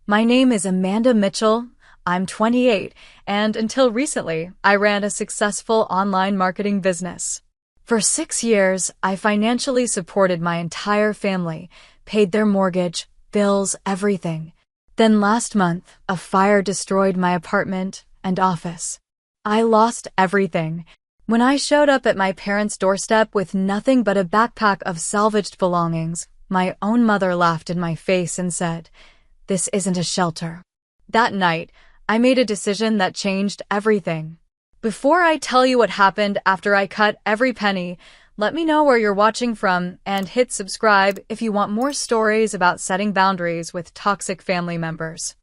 My name is Amanda Mitchell. I'm 28, and until recently, I ran a successful online marketing business. For 6 years, I financially supported my entire family, paid their mortgage, bills, everything. Then last month, a fire destroyed my apartment and office. I lost everything. When I showed up at my parents' doorstep with nothing but a backpack of salvaged belongings, my own mother laughed in my face and said, "This isn't a shelter." That night, I made a decision that changed everything. Before I tell you what happened after I cut every penny, let me know where you're watching from and hit subscribe if you want more stories about setting boundaries with toxic family members.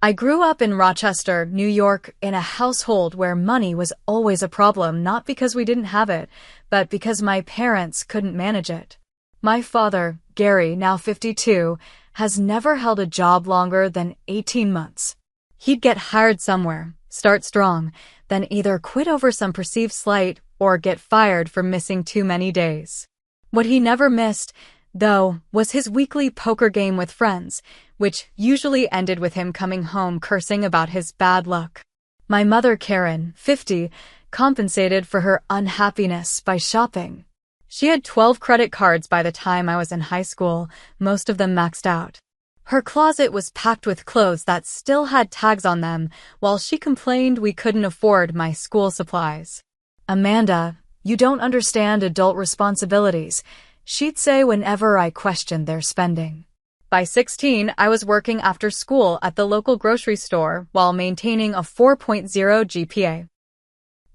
I grew up in Rochester, New York, in a household where money was always a problem, not because we didn't have it, but because my parents couldn't manage it. My father, Gary, now 52, has never held a job longer than 18 months. He'd get hired somewhere, start strong, then either quit over some perceived slight or get fired for missing too many days. What he never missed, though, was his weekly poker game with friends, which usually ended with him coming home cursing about his bad luck. My mother, Karen, 50, compensated for her unhappiness by shopping. She had 12 credit cards by the time I was in high school, most of them maxed out. Her closet was packed with clothes that still had tags on them, while she complained we couldn't afford my school supplies. "Amanda, you don't understand adult responsibilities," she'd say whenever I questioned their spending. By 16, I was working after school at the local grocery store while maintaining a 4.0 GPA.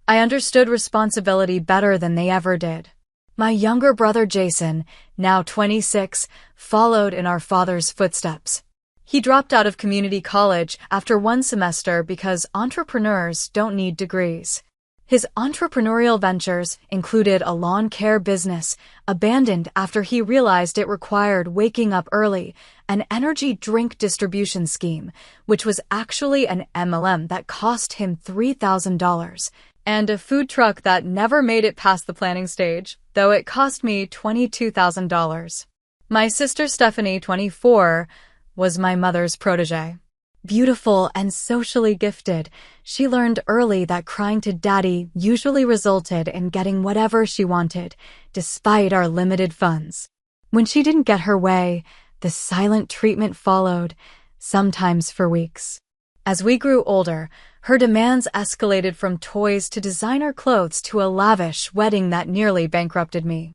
I understood responsibility better than they ever did. My younger brother Jason, now 26, followed in our father's footsteps. He dropped out of community college after one semester because entrepreneurs don't need degrees. His entrepreneurial ventures included a lawn care business, abandoned after he realized it required waking up early, an energy drink distribution scheme, which was actually an MLM that cost him $3,000, and a food truck that never made it past the planning stage, though it cost me $22,000. My sister Stephanie, 24, was my mother's protege. Beautiful and socially gifted, she learned early that crying to daddy usually resulted in getting whatever she wanted, despite our limited funds. When she didn't get her way, the silent treatment followed, sometimes for weeks. As we grew older, her demands escalated from toys to designer clothes to a lavish wedding that nearly bankrupted me.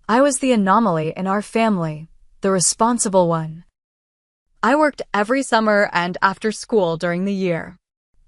I was the anomaly in our family, the responsible one. I worked every summer and after school during the year.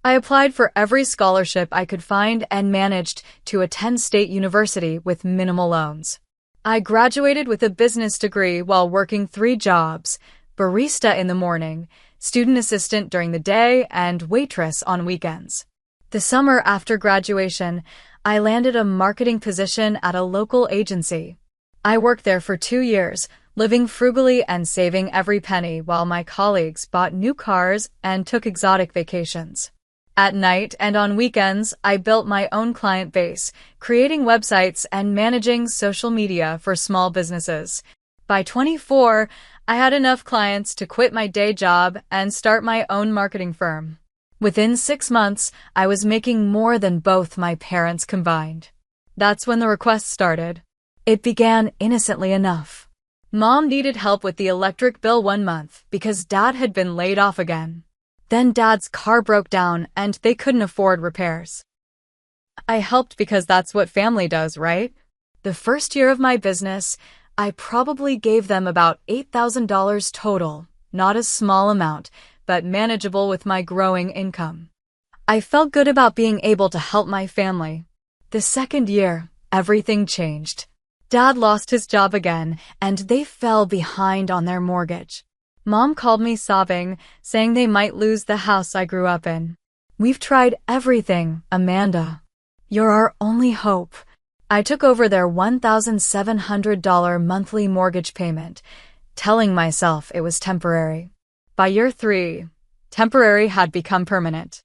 I applied for every scholarship I could find and managed to attend state university with minimal loans. I graduated with a business degree while working 3 jobs: barista in the morning, student assistant during the day, and waitress on weekends. The summer after graduation, I landed a marketing position at a local agency. I worked there for 2 years, living frugally and saving every penny while my colleagues bought new cars and took exotic vacations. At night and on weekends, I built my own client base, creating websites and managing social media for small businesses. By 24, I had enough clients to quit my day job and start my own marketing firm. Within 6 months, I was making more than both my parents combined. That's when the requests started. It began innocently enough. Mom needed help with the electric bill one month because Dad had been laid off again. Then Dad's car broke down and they couldn't afford repairs. I helped because that's what family does, right? The first year of my business, I probably gave them about $8,000 total, not a small amount, but manageable with my growing income. I felt good about being able to help my family. The second year, everything changed. Dad lost his job again, and they fell behind on their mortgage. Mom called me sobbing, saying they might lose the house I grew up in. "We've tried everything, Amanda. You're our only hope." I took over their $1,700 monthly mortgage payment, telling myself it was temporary. By year 3, temporary had become permanent.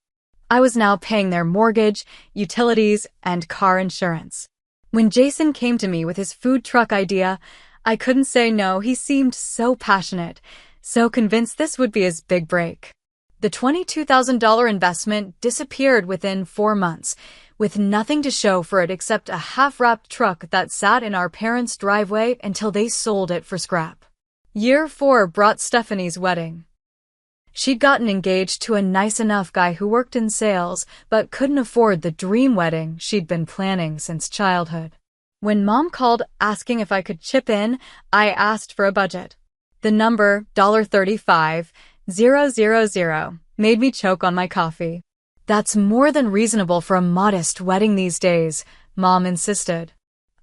I was now paying their mortgage, utilities, and car insurance. When Jason came to me with his food truck idea, I couldn't say no. He seemed so passionate, so convinced this would be his big break. The $22,000 investment disappeared within 4 months, with nothing to show for it except a half-wrapped truck that sat in our parents' driveway until they sold it for scrap. Year 4 brought Stephanie's wedding. She'd gotten engaged to a nice enough guy who worked in sales, but couldn't afford the dream wedding she'd been planning since childhood. When Mom called asking if I could chip in, I asked for a budget. The number, $35,000, made me choke on my coffee. That's more than reasonable for a modest wedding these days, Mom insisted.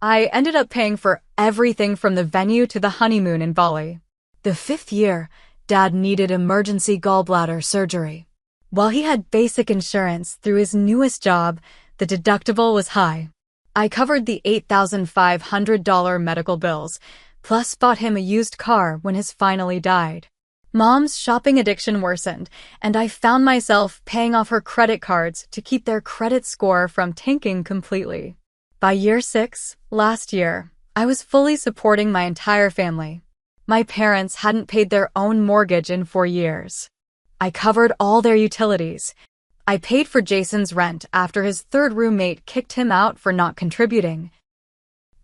I ended up paying for everything from the venue to the honeymoon in Bali. The 5th year, Dad needed emergency gallbladder surgery. While he had basic insurance through his newest job, the deductible was high. I covered the $8,500 medical bills, plus bought him a used car when his finally died. Mom's shopping addiction worsened, and I found myself paying off her credit cards to keep their credit score from tanking completely. By year 6, last year, I was fully supporting my entire family. My parents hadn't paid their own mortgage in 4 years. I covered all their utilities. I paid for Jason's rent after his 3rd roommate kicked him out for not contributing.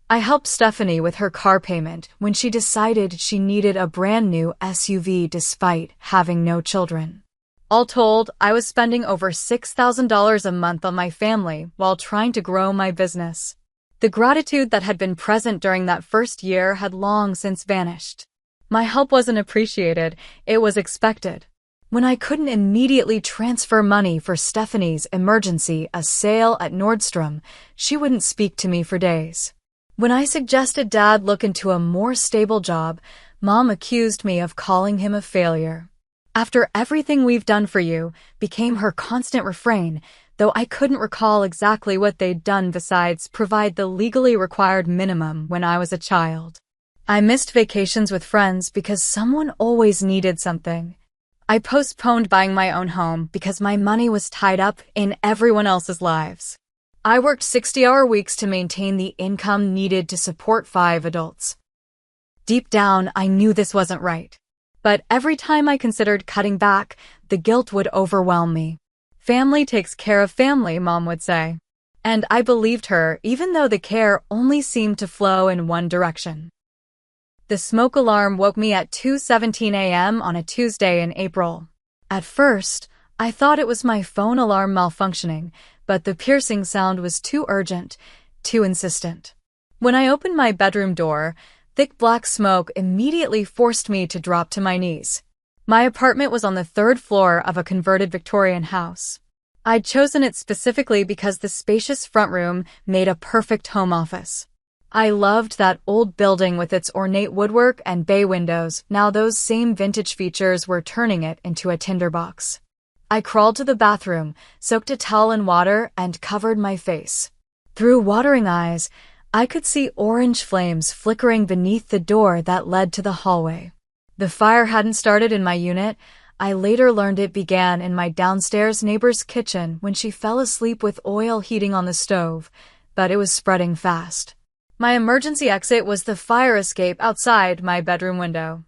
I helped Stephanie with her car payment when she decided she needed a brand new SUV despite having no children. All told, I was spending over $6,000 a month on my family while trying to grow my business. The gratitude that had been present during that first year had long since vanished. My help wasn't appreciated, it was expected. When I couldn't immediately transfer money for Stephanie's emergency, a sale at Nordstrom, she wouldn't speak to me for days. When I suggested Dad look into a more stable job, Mom accused me of calling him a failure. After everything we've done for you became her constant refrain, though I couldn't recall exactly what they'd done besides provide the legally required minimum when I was a child. I missed vacations with friends because someone always needed something. I postponed buying my own home because my money was tied up in everyone else's lives. I worked 60-hour weeks to maintain the income needed to support 5 adults. Deep down, I knew this wasn't right. But every time I considered cutting back, the guilt would overwhelm me. Family takes care of family, Mom would say. And I believed her, even though the care only seemed to flow in one direction. The smoke alarm woke me at 2:17 a.m. on a Tuesday in April. At first, I thought it was my phone alarm malfunctioning, but the piercing sound was too urgent, too insistent. When I opened my bedroom door, thick black smoke immediately forced me to drop to my knees. My apartment was on the 3rd floor of a converted Victorian house. I'd chosen it specifically because the spacious front room made a perfect home office. I loved that old building with its ornate woodwork and bay windows. Now those same vintage features were turning it into a tinderbox. I crawled to the bathroom, soaked a towel in water, and covered my face. Through watering eyes, I could see orange flames flickering beneath the door that led to the hallway. The fire hadn't started in my unit. I later learned it began in my downstairs neighbor's kitchen when she fell asleep with oil heating on the stove, but it was spreading fast. My emergency exit was the fire escape outside my bedroom window.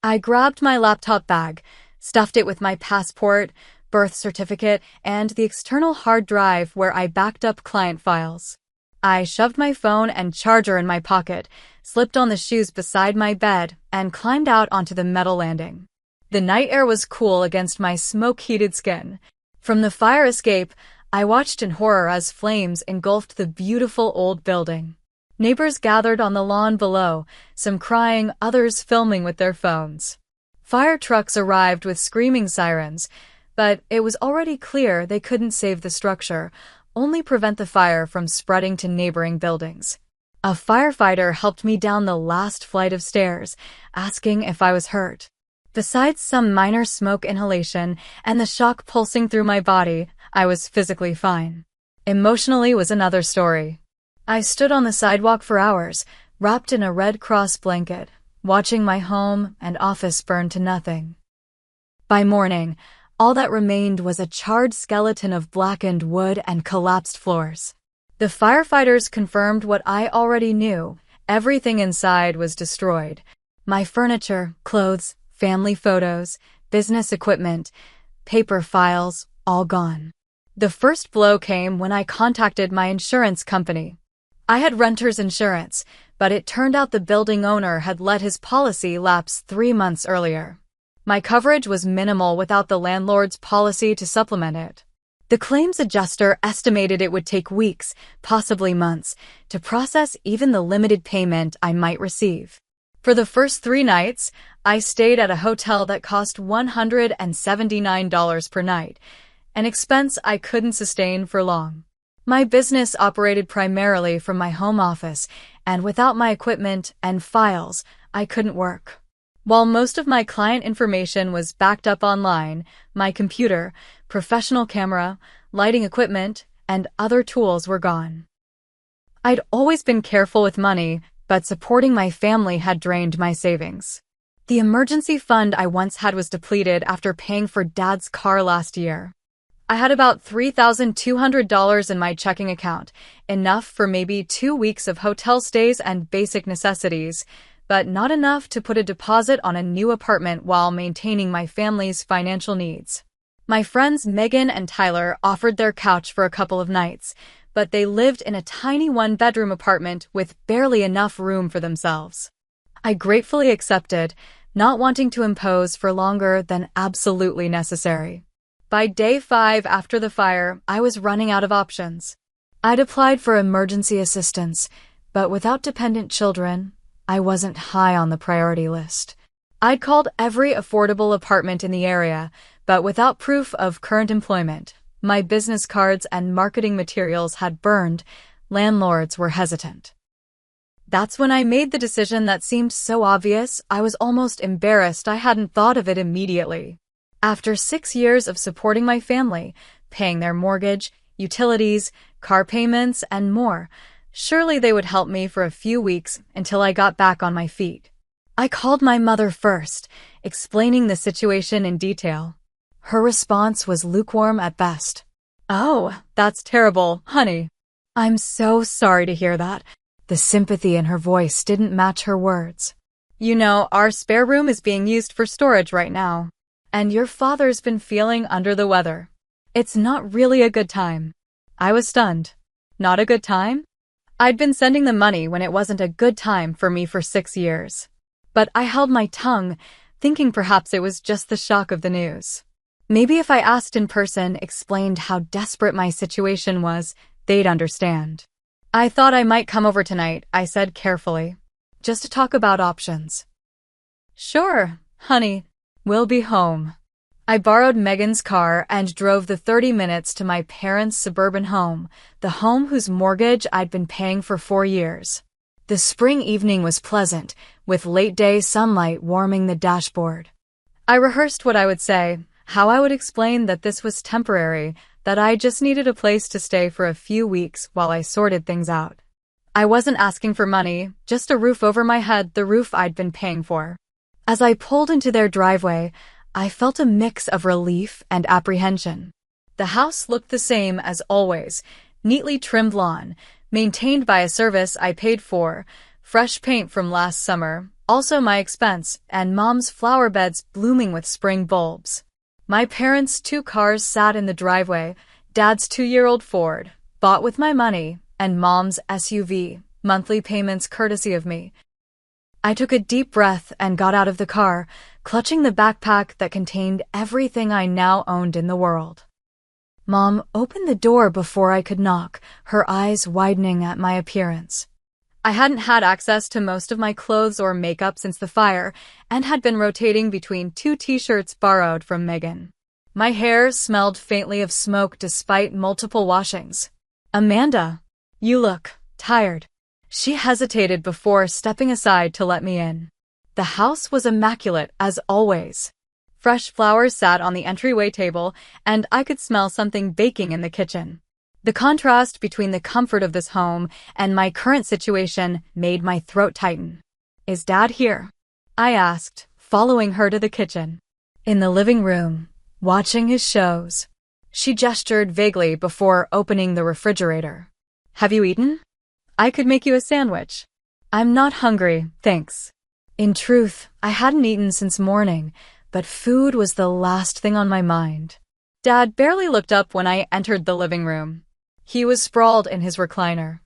I grabbed my laptop bag, stuffed it with my passport, birth certificate, and the external hard drive where I backed up client files. I shoved my phone and charger in my pocket, slipped on the shoes beside my bed, and climbed out onto the metal landing. The night air was cool against my smoke-heated skin. From the fire escape, I watched in horror as flames engulfed the beautiful old building. Neighbors gathered on the lawn below, some crying, others filming with their phones. Fire trucks arrived with screaming sirens, but it was already clear they couldn't save the structure, only prevent the fire from spreading to neighboring buildings. A firefighter helped me down the last flight of stairs, asking if I was hurt. Besides some minor smoke inhalation and the shock pulsing through my body, I was physically fine. Emotionally was another story. I stood on the sidewalk for hours, wrapped in a Red Cross blanket, watching my home and office burn to nothing. By morning, all that remained was a charred skeleton of blackened wood and collapsed floors. The firefighters confirmed what I already knew. Everything inside was destroyed. My furniture, clothes, family photos, business equipment, paper files, all gone. The first blow came when I contacted my insurance company. I had renter's insurance, but it turned out the building owner had let his policy lapse 3 months earlier. My coverage was minimal without the landlord's policy to supplement it. The claims adjuster estimated it would take weeks, possibly months, to process even the limited payment I might receive. For the first 3 nights, I stayed at a hotel that cost $179 per night, an expense I couldn't sustain for long. My business operated primarily from my home office, and without my equipment and files, I couldn't work. While most of my client information was backed up online, my computer, professional camera, lighting equipment, and other tools were gone. I'd always been careful with money, but supporting my family had drained my savings. The emergency fund I once had was depleted after paying for Dad's car last year. I had about $3,200 in my checking account, enough for maybe 2 weeks of hotel stays and basic necessities, but not enough to put a deposit on a new apartment while maintaining my family's financial needs. My friends Megan and Tyler offered their couch for a couple of nights, but they lived in a tiny one-bedroom apartment with barely enough room for themselves. I gratefully accepted, not wanting to impose for longer than absolutely necessary. By day 5 after the fire, I was running out of options. I'd applied for emergency assistance, but without dependent children, I wasn't high on the priority list. I'd called every affordable apartment in the area, but without proof of current employment. My business cards and marketing materials had burned. Landlords were hesitant. That's when I made the decision that seemed so obvious, I was almost embarrassed I hadn't thought of it immediately. After 6 years of supporting my family, paying their mortgage, utilities, car payments, and more, surely they would help me for a few weeks until I got back on my feet. I called my mother first, explaining the situation in detail. Her response was lukewarm at best. "Oh, that's terrible, honey. I'm so sorry to hear that." The sympathy in her voice didn't match her words. "You know, our spare room is being used for storage right now. And your father's been feeling under the weather. It's not really a good time." I was stunned. Not a good time? I'd been sending the money when it wasn't a good time for me for 6 years. But I held my tongue, thinking perhaps it was just the shock of the news. Maybe if I asked in person, explained how desperate my situation was, they'd understand. "I thought I might come over tonight," I said carefully, "just to talk about options." "Sure, honey. We'll be home." I borrowed Megan's car and drove the 30 minutes to my parents' suburban home, the home whose mortgage I'd been paying for 4 years. The spring evening was pleasant, with late-day sunlight warming the dashboard. I rehearsed what I would say, how I would explain that this was temporary, that I just needed a place to stay for a few weeks while I sorted things out. I wasn't asking for money, just a roof over my head, the roof I'd been paying for. As I pulled into their driveway, I felt a mix of relief and apprehension. The house looked the same as always, neatly trimmed lawn, maintained by a service I paid for, fresh paint from last summer, also my expense, and Mom's flower beds blooming with spring bulbs. My parents' 2 cars sat in the driveway, Dad's 2-year-old Ford, bought with my money, and Mom's SUV, monthly payments courtesy of me. I took a deep breath and got out of the car, clutching the backpack that contained everything I now owned in the world. Mom opened the door before I could knock, her eyes widening at my appearance. I hadn't had access to most of my clothes or makeup since the fire, and had been rotating between 2 t-shirts borrowed from Megan. My hair smelled faintly of smoke despite multiple washings. "Amanda, you look tired." She hesitated before stepping aside to let me in. The house was immaculate as always. Fresh flowers sat on the entryway table, and I could smell something baking in the kitchen. The contrast between the comfort of this home and my current situation made my throat tighten. "Is Dad here?" I asked, following her to the kitchen. "In the living room, watching his shows." She gestured vaguely before opening the refrigerator. "Have you eaten? I could make you a sandwich." "I'm not hungry, thanks." In truth, I hadn't eaten since morning, but food was the last thing on my mind. Dad barely looked up when I entered the living room. He was sprawled in his recliner.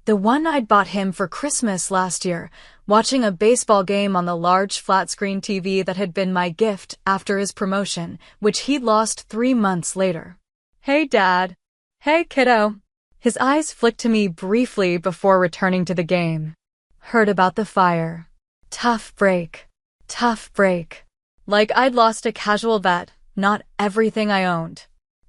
The one I'd bought him for Christmas last year, watching a baseball game on the large flat-screen TV that had been my gift after his promotion, which he'd lost 3 months later. "Hey, Dad." "Hey, kiddo." His eyes flicked to me briefly before returning to the game. "Heard about the fire. Tough break. Tough break." Like I'd lost a casual bet, not everything I owned.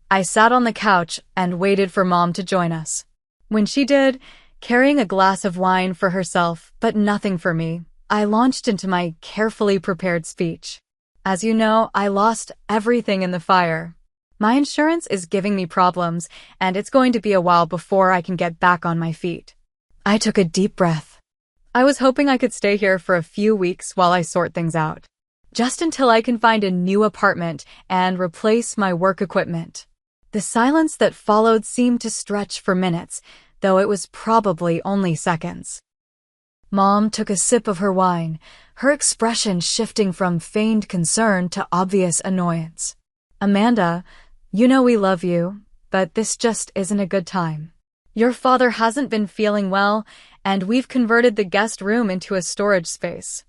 I sat on the couch and waited for Mom to join us. When she did, carrying a glass of wine for herself, but nothing for me, I launched into my carefully prepared speech. "As you know, I lost everything in the fire. My insurance is giving me problems, and it's going to be a while before I can get back on my feet." I took a deep breath. I was hoping I could stay here for a few weeks while I sort things out. Just until I can find a new apartment and replace my work equipment. The silence that followed seemed to stretch for minutes, though it was probably only seconds. Mom took a sip of her wine, her expression shifting from feigned concern to obvious annoyance. "Amanda, you know we love you, but this just isn't a good time. Your father hasn't been feeling well, and we've converted the guest room into a storage space."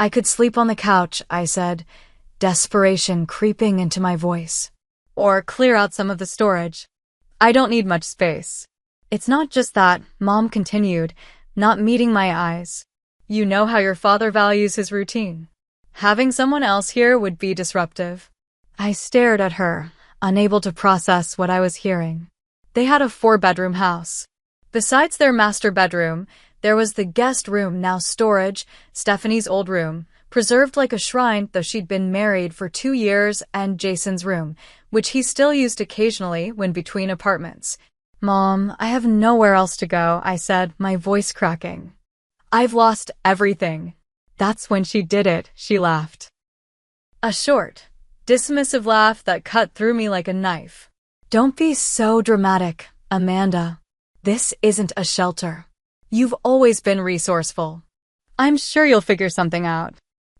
"I could sleep on the couch," I said, desperation creeping into my voice. "Or clear out some of the storage. I don't need much space." "It's not just that," Mom continued, not meeting my eyes. "You know how your father values his routine. Having someone else here would be disruptive." I stared at her, unable to process what I was hearing. They had a 4-bedroom house. Besides their master bedroom, there was the guest room, now storage, Stephanie's old room, preserved like a shrine though she'd been married for 2 years, and Jason's room, which he still used occasionally when between apartments. "Mom, I have nowhere else to go," I said, my voice cracking. "I've lost everything." That's when she did it, she laughed. A short, dismissive laugh that cut through me like a knife. "Don't be so dramatic, Amanda. This isn't a shelter. You've always been resourceful. I'm sure you'll figure something out."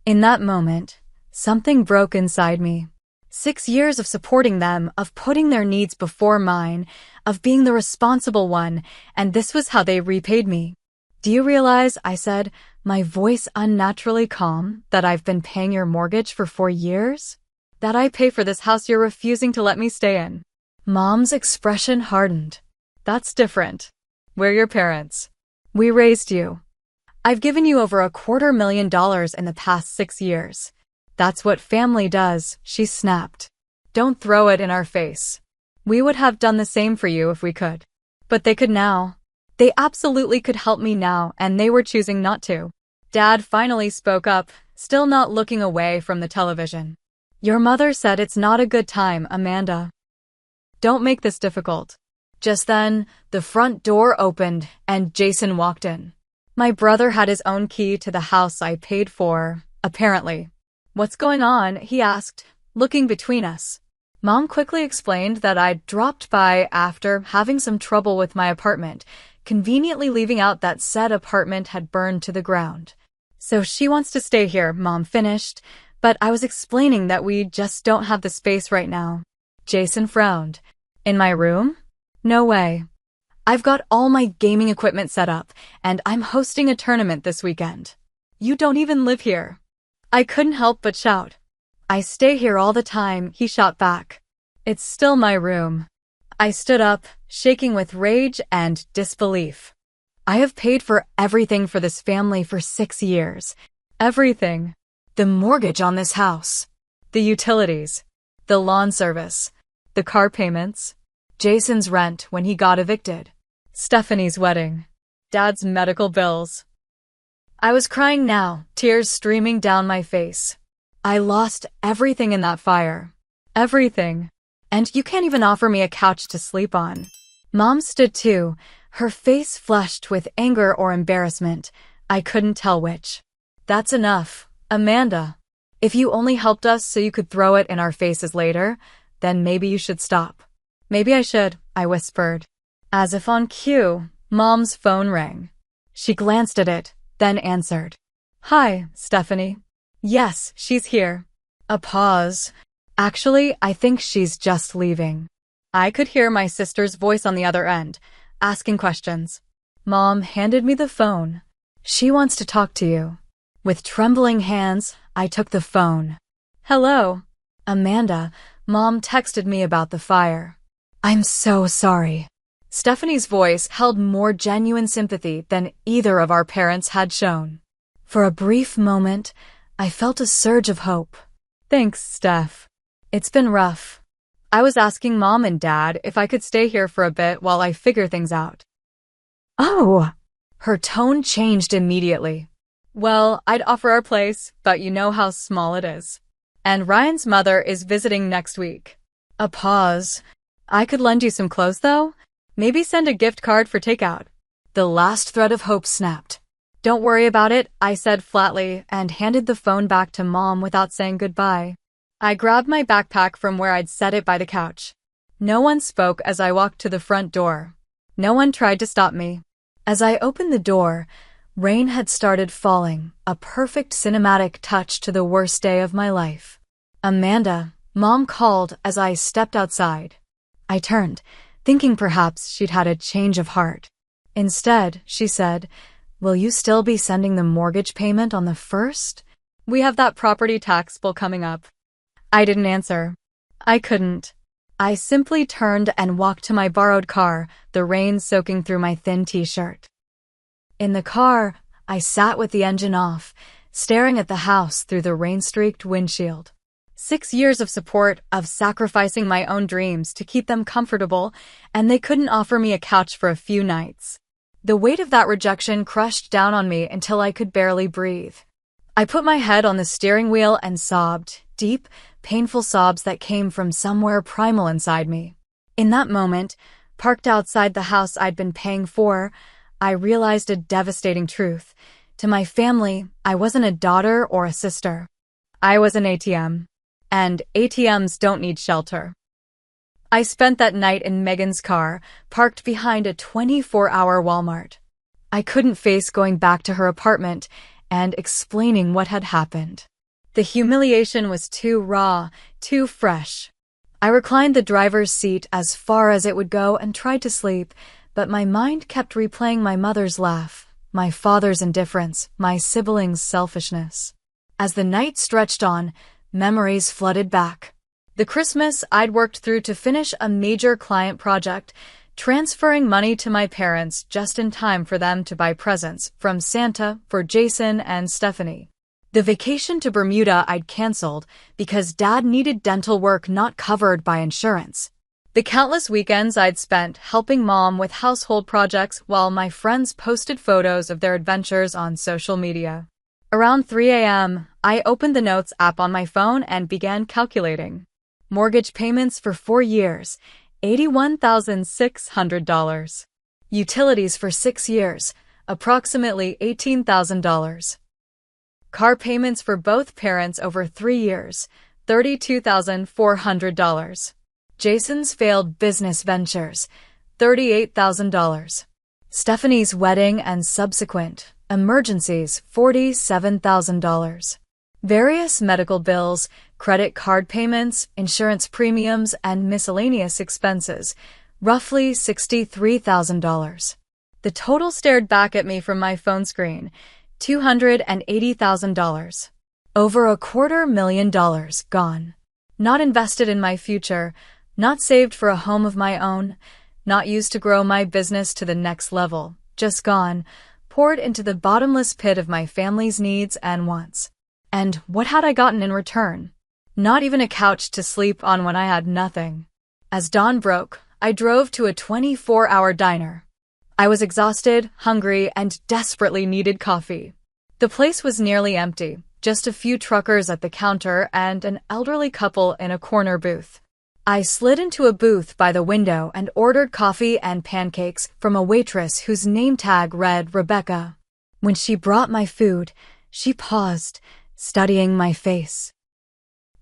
In that moment, something broke inside me. 6 years of supporting them, of putting their needs before mine, of being the responsible one, and this was how they repaid me. "Do you realize," I said, my voice unnaturally calm, "that I've been paying your mortgage for 4 years? That I pay for this house you're refusing to let me stay in?" Mom's expression hardened. "That's different. We're your parents. We raised you. I've given you over $250,000 in the past 6 years. That's what family does," she snapped. "Don't throw it in our face. We would have done the same for you if we could. But they could now. They absolutely could help me now, and they were choosing not to." Dad finally spoke up, still not looking away from the television. "Your mother said it's not a good time, Amanda. Don't make this difficult." Just then, the front door opened, and Jason walked in. My brother had his own key to the house I paid for, apparently. "What's going on?" he asked, looking between us. Mom quickly explained that I'd dropped by after having some trouble with my apartment, conveniently leaving out that said apartment had burned to the ground. "So she wants to stay here," Mom finished, "but I was explaining that we just don't have the space right now." Jason frowned. "In my room? No way. I've got all my gaming equipment set up, and I'm hosting a tournament this weekend. You don't even live here." I couldn't help but shout. "I stay here all the time," he shot back. "It's still my room." I stood up, shaking with rage and disbelief. "I have paid for everything for this family for 6 years. Everything. The mortgage on this house. The utilities. The lawn service. The car payments. Jason's rent when he got evicted. Stephanie's wedding. Dad's medical bills." I was crying now, tears streaming down my face. I lost everything in that fire. Everything. And you can't even offer me a couch to sleep on. Mom stood too, her face flushed with anger or embarrassment. I couldn't tell which. "That's enough, Amanda. If you only helped us so you could throw it in our faces later, then maybe you should stop." "Maybe I should," I whispered. As if on cue, Mom's phone rang. She glanced at it, then answered. Hi, Stephanie. Yes, she's here. A pause. Actually, I think she's just leaving. I could hear my sister's voice on the other end, asking questions. Mom handed me the phone. She wants to talk to you. With trembling hands, I took the phone. Hello. Amanda, Mom texted me about the fire. I'm so sorry. Stephanie's voice held more genuine sympathy than either of our parents had shown. For a brief moment, I felt a surge of hope. Thanks, Steph. It's been rough. I was asking Mom and Dad if I could stay here for a bit while I figure things out. Oh! Her tone changed immediately. Well, I'd offer our place, but you know how small it is. And Ryan's mother is visiting next week. A pause. I could lend you some clothes, though? Maybe send a gift card for takeout. The last thread of hope snapped. Don't worry about it, I said flatly and handed the phone back to Mom without saying goodbye. I grabbed my backpack from where I'd set it by the couch. No one spoke as I walked to the front door. No one tried to stop me. As I opened the door, rain had started falling, a perfect cinematic touch to the worst day of my life. Amanda, Mom called as I stepped outside. I turned, thinking perhaps she'd had a change of heart. Instead, she said, "Will you still be sending the mortgage payment on the 1st? We have that property tax bill coming up." I didn't answer. I couldn't. I simply turned and walked to my borrowed car, the rain soaking through my thin t-shirt. In the car, I sat with the engine off, staring at the house through the rain-streaked windshield. 6 years of support, of sacrificing my own dreams to keep them comfortable, and they couldn't offer me a couch for a few nights. The weight of that rejection crushed down on me until I could barely breathe. I put my head on the steering wheel and sobbed, deep, painful sobs that came from somewhere primal inside me. In that moment, parked outside the house I'd been paying for, I realized a devastating truth. To my family, I wasn't a daughter or a sister. I was an ATM. And ATMs don't need shelter. I spent that night in Megan's car, parked behind a 24-hour Walmart. I couldn't face going back to her apartment and explaining what had happened. The humiliation was too raw, too fresh. I reclined the driver's seat as far as it would go and tried to sleep, but my mind kept replaying my mother's laugh, my father's indifference, my siblings' selfishness. As the night stretched on, memories flooded back. The Christmas I'd worked through to finish a major client project, transferring money to my parents just in time for them to buy presents from Santa for Jason and Stephanie. The vacation to Bermuda I'd canceled because Dad needed dental work not covered by insurance. The countless weekends I'd spent helping Mom with household projects while my friends posted photos of their adventures on social media. Around 3 a.m., I opened the Notes app on my phone and began calculating. Mortgage payments for 4 years, $81,600. Utilities for 6 years, approximately $18,000. Car payments for both parents over 3 years, $32,400. Jason's failed business ventures, $38,000. Stephanie's wedding and subsequent emergencies, $47,000. Various medical bills, credit card payments, insurance premiums, and miscellaneous expenses, roughly $63,000. The total stared back at me from my phone screen, $280,000. Over $250,000 gone. Not invested in my future, not saved for a home of my own, not used to grow my business to the next level, just gone, poured into the bottomless pit of my family's needs and wants. And what had I gotten in return? Not even a couch to sleep on when I had nothing. As dawn broke, I drove to a 24-hour diner. I was exhausted, hungry, and desperately needed coffee. The place was nearly empty, just a few truckers at the counter and an elderly couple in a corner booth. I slid into a booth by the window and ordered coffee and pancakes from a waitress whose name tag read Rebecca. When she brought my food, she paused, studying my face.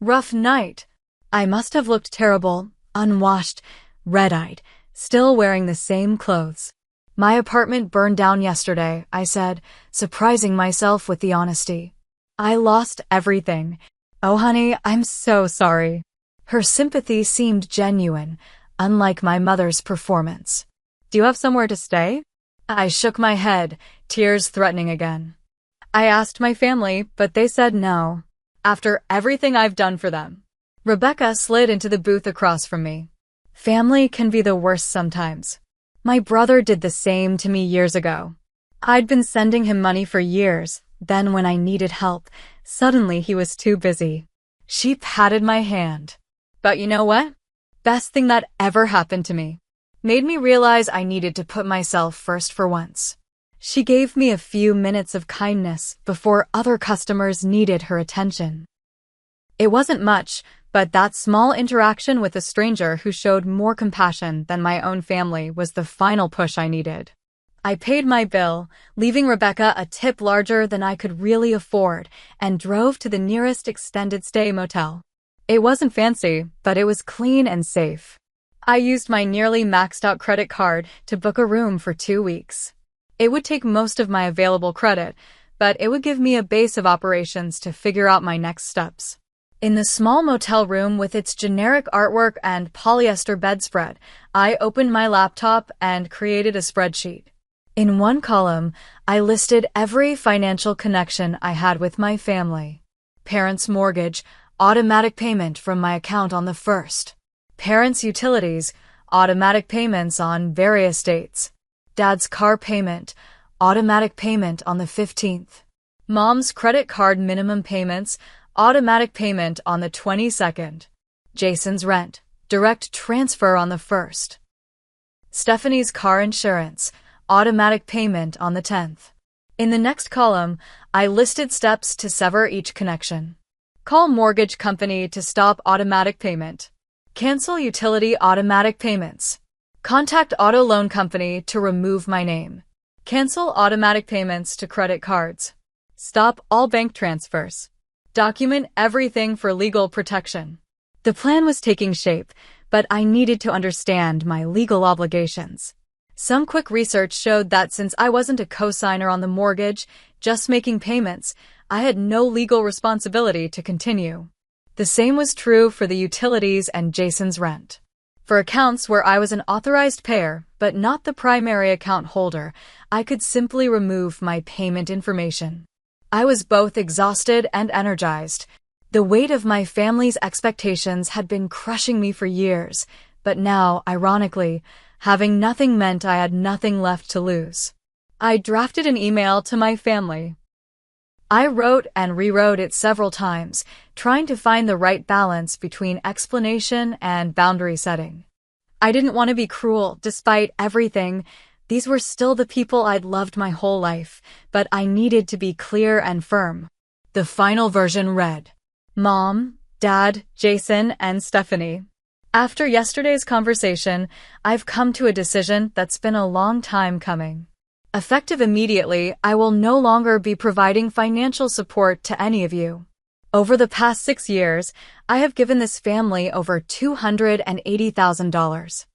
Rough night. I must have looked terrible, unwashed, red-eyed, still wearing the same clothes. My apartment burned down yesterday, I said, surprising myself with the honesty. I lost everything. Oh, honey, I'm so sorry. Her sympathy seemed genuine, unlike my mother's performance. Do you have somewhere to stay? I shook my head, tears threatening again. I asked my family, but they said no. After everything I've done for them. Rebecca slid into the booth across from me. Family can be the worst sometimes. My brother did the same to me years ago. I'd been sending him money for years, then when I needed help, suddenly he was too busy. She patted my hand. But you know what? Best thing that ever happened to me. Made me realize I needed to put myself first for once. She gave me a few minutes of kindness before other customers needed her attention. It wasn't much, but that small interaction with a stranger who showed more compassion than my own family was the final push I needed. I paid my bill, leaving Rebecca a tip larger than I could really afford, and drove to the nearest extended stay motel. It wasn't fancy, but it was clean and safe. I used my nearly maxed out credit card to book a room for 2 weeks. It would take most of my available credit, but it would give me a base of operations to figure out my next steps. In the small motel room with its generic artwork and polyester bedspread, I opened my laptop and created a spreadsheet. In one column, I listed every financial connection I had with my family. Parents' mortgage, automatic payment from my account on the 1st. Parents' utilities, automatic payments on various dates. Dad's car payment, automatic payment on the 15th. Mom's credit card minimum payments, automatic payment on the 22nd. Jason's rent, direct transfer on the 1st. Stephanie's car insurance, automatic payment on the 10th. In the next column, I listed steps to sever each connection. Call mortgage company to stop automatic payment. Cancel utility automatic payments. Contact auto loan company to remove my name. Cancel automatic payments to credit cards. Stop all bank transfers. Document everything for legal protection. The plan was taking shape, but I needed to understand my legal obligations. Some quick research showed that since I wasn't a co-signer on the mortgage, just making payments, I had no legal responsibility to continue. The same was true for the utilities and Jason's rent. For accounts where I was an authorized payer, but not the primary account holder, I could simply remove my payment information. I was both exhausted and energized. The weight of my family's expectations had been crushing me for years, but now, ironically, having nothing meant I had nothing left to lose. I drafted an email to my family. I wrote and rewrote it several times, trying to find the right balance between explanation and boundary setting. I didn't want to be cruel, despite everything. These were still the people I'd loved my whole life, but I needed to be clear and firm. The final version read, Mom, Dad, Jason, and Stephanie. After yesterday's conversation, I've come to a decision that's been a long time coming. Effective immediately, I will no longer be providing financial support to any of you. Over the past 6 years, I have given this family over $280,000.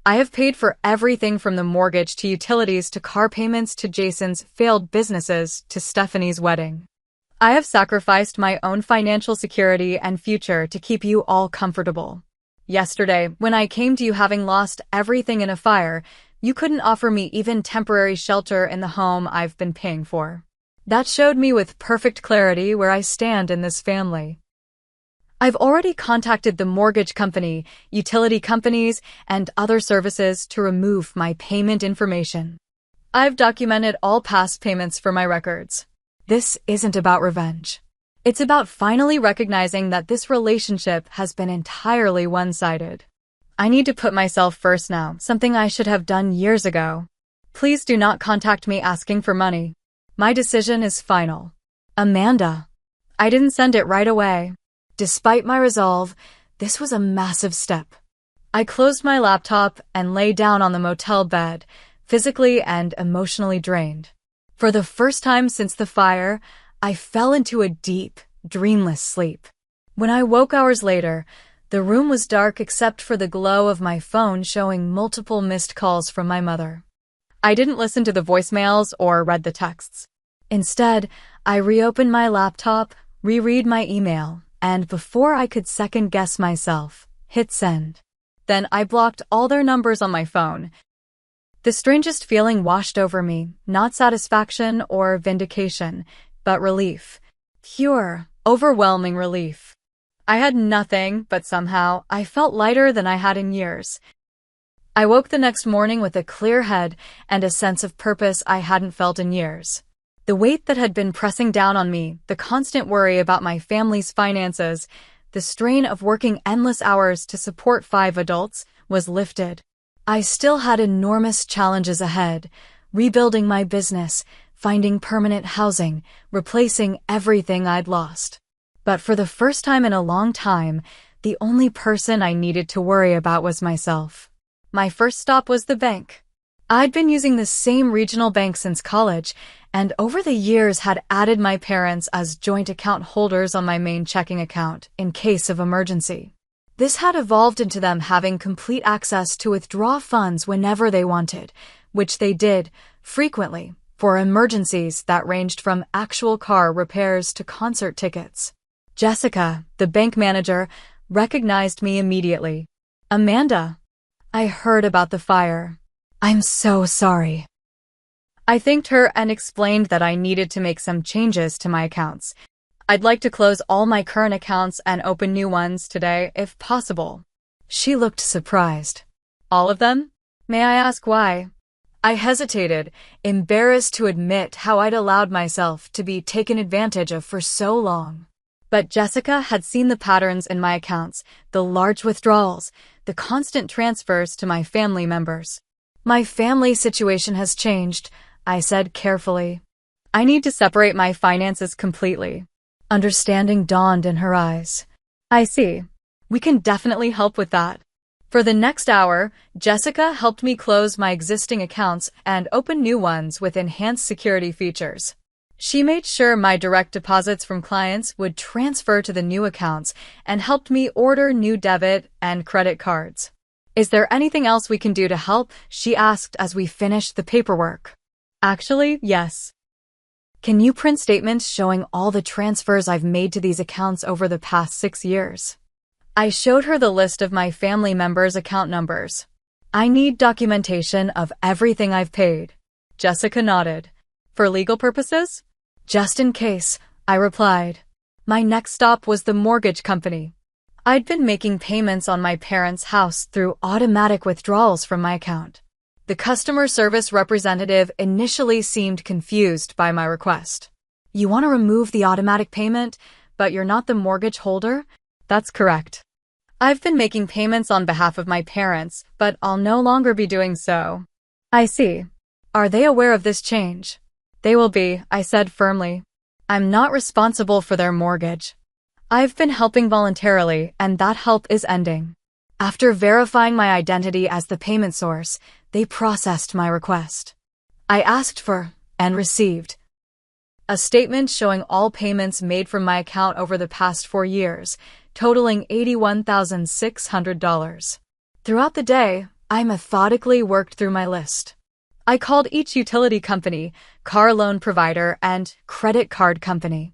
I have paid for everything from the mortgage to utilities to car payments to Jason's failed businesses to Stephanie's wedding. I have sacrificed my own financial security and future to keep you all comfortable. Yesterday, when I came to you having lost everything in a fire, you couldn't offer me even temporary shelter in the home I've been paying for. That showed me with perfect clarity where I stand in this family. I've already contacted the mortgage company, utility companies, and other services to remove my payment information. I've documented all past payments for my records. This isn't about revenge. It's about finally recognizing that this relationship has been entirely one-sided. I need to put myself first now, something I should have done years ago. Please do not contact me asking for money. My decision is final. Amanda. I didn't send it right away. Despite my resolve, this was a massive step. I closed my laptop and lay down on the motel bed, physically and emotionally drained. For the first time since the fire, I fell into a deep, dreamless sleep. When I woke hours later, the room was dark except for the glow of my phone showing multiple missed calls from my mother. I didn't listen to the voicemails or read the texts. Instead, I reopened my laptop, reread my email, and before I could second-guess myself, hit send. Then I blocked all their numbers on my phone. The strangest feeling washed over me, not satisfaction or vindication, but relief. Pure, overwhelming relief. I had nothing, but somehow I felt lighter than I had in years. I woke the next morning with a clear head and a sense of purpose I hadn't felt in years. The weight that had been pressing down on me, the constant worry about my family's finances, the strain of working endless hours to support 5 adults, was lifted. I still had enormous challenges ahead, rebuilding my business, finding permanent housing, replacing everything I'd lost. But for the first time in a long time, the only person I needed to worry about was myself. My first stop was the bank. I'd been using the same regional bank since college, and over the years had added my parents as joint account holders on my main checking account in case of emergency. This had evolved into them having complete access to withdraw funds whenever they wanted, which they did, frequently, for emergencies that ranged from actual car repairs to concert tickets. Jessica, the bank manager, recognized me immediately. "Amanda, I heard about the fire. I'm so sorry." I thanked her and explained that I needed to make some changes to my accounts. I'd like to close all my current accounts and open new ones today, if possible. She looked surprised. "All of them? May I ask why?" I hesitated, embarrassed to admit how I'd allowed myself to be taken advantage of for so long. But Jessica had seen the patterns in my accounts, the large withdrawals, the constant transfers to my family members. "My family situation has changed," I said carefully. "I need to separate my finances completely." Understanding dawned in her eyes. "I see. We can definitely help with that." For the next hour, Jessica helped me close my existing accounts and open new ones with enhanced security features. She made sure my direct deposits from clients would transfer to the new accounts and helped me order new debit and credit cards. "Is there anything else we can do to help?" she asked as we finished the paperwork. "Actually, yes. Can you print statements showing all the transfers I've made to these accounts over the past 6 years?" I showed her the list of my family members' account numbers. "I need documentation of everything I've paid." Jessica nodded. "For legal purposes?" "Just in case," I replied. My next stop was the mortgage company. I'd been making payments on my parents' house through automatic withdrawals from my account. The customer service representative initially seemed confused by my request. "You want to remove the automatic payment, but you're not the mortgage holder?" "That's correct. I've been making payments on behalf of my parents, but I'll no longer be doing so." "I see. Are they aware of this change?" "They will be," I said firmly. "I'm not responsible for their mortgage. I've been helping voluntarily, and that help is ending." After verifying my identity as the payment source, they processed my request. I asked for, and received, a statement showing all payments made from my account over the past 4 years, totaling $81,600. Throughout the day, I methodically worked through my list. I called each utility company, car loan provider, and credit card company.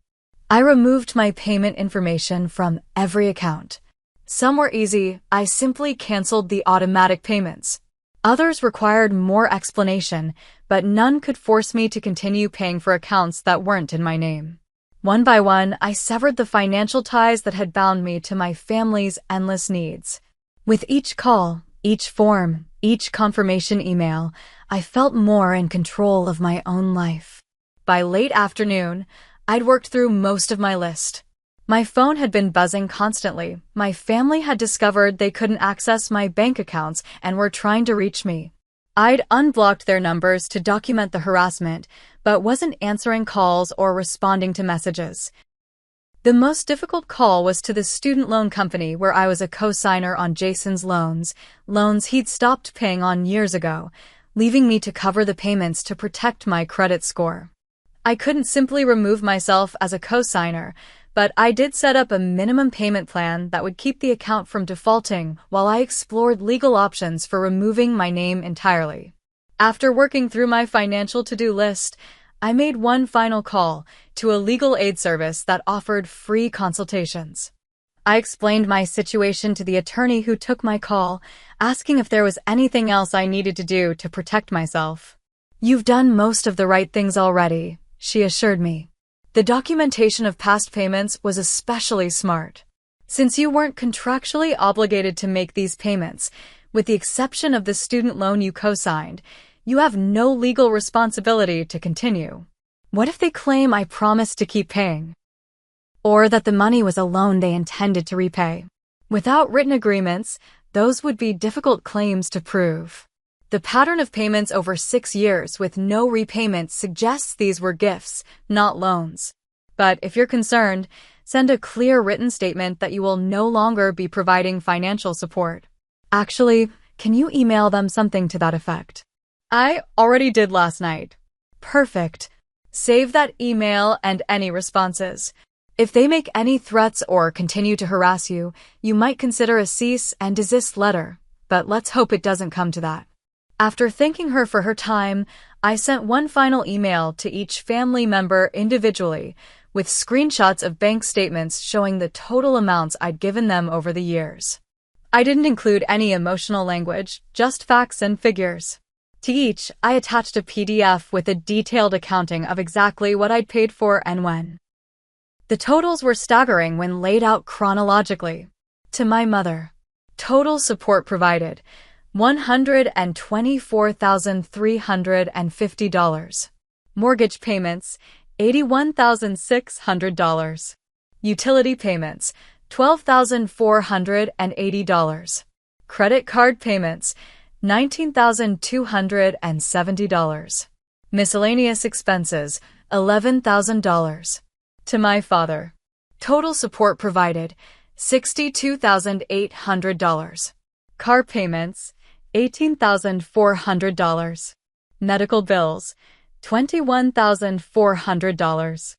I removed my payment information from every account. Some were easy. I simply canceled the automatic payments. Others required more explanation, but none could force me to continue paying for accounts that weren't in my name. One by one, I severed the financial ties that had bound me to my family's endless needs. With each call, each form, each confirmation email, I felt more in control of my own life. By late afternoon, I'd worked through most of my list. My phone had been buzzing constantly. My family had discovered they couldn't access my bank accounts and were trying to reach me. I'd unblocked their numbers to document the harassment, but wasn't answering calls or responding to messages. The most difficult call was to the student loan company where I was a co-signer on Jason's loans he'd stopped paying on years ago, leaving me to cover the payments to protect my credit score. I couldn't simply remove myself as a co-signer, but I did set up a minimum payment plan that would keep the account from defaulting while I explored legal options for removing my name entirely. After working through my financial to-do list, I made one final call to a legal aid service that offered free consultations. I explained my situation to the attorney who took my call, asking if there was anything else I needed to do to protect myself. "You've done most of the right things already," she assured me. The documentation of past payments was especially smart. Since you weren't contractually obligated to make these payments, with the exception of the student loan you co-signed, you have no legal responsibility to continue. What if they claim I promised to keep paying? Or that the money was a loan they intended to repay? Without written agreements, those would be difficult claims to prove. The pattern of payments over 6 years with no repayment suggests these were gifts, not loans. But if you're concerned, send a clear written statement that you will no longer be providing financial support. Actually, can you email them something to that effect? I already did last night. Perfect. Save that email and any responses. If they make any threats or continue to harass you, you might consider a cease and desist letter, but let's hope it doesn't come to that. After thanking her for her time, I sent one final email to each family member individually, with screenshots of bank statements showing the total amounts I'd given them over the years. I didn't include any emotional language, just facts and figures. To each, I attached a PDF with a detailed accounting of exactly what I'd paid for and when. The totals were staggering when laid out chronologically. To my mother, total support provided, $124,350. Mortgage payments, $81,600. Utility payments, $12,480. Credit card payments, $19,270. Miscellaneous expenses, $11,000. To my father, total support provided, $62,800. Car payments, $18,400. Medical bills, $21,400.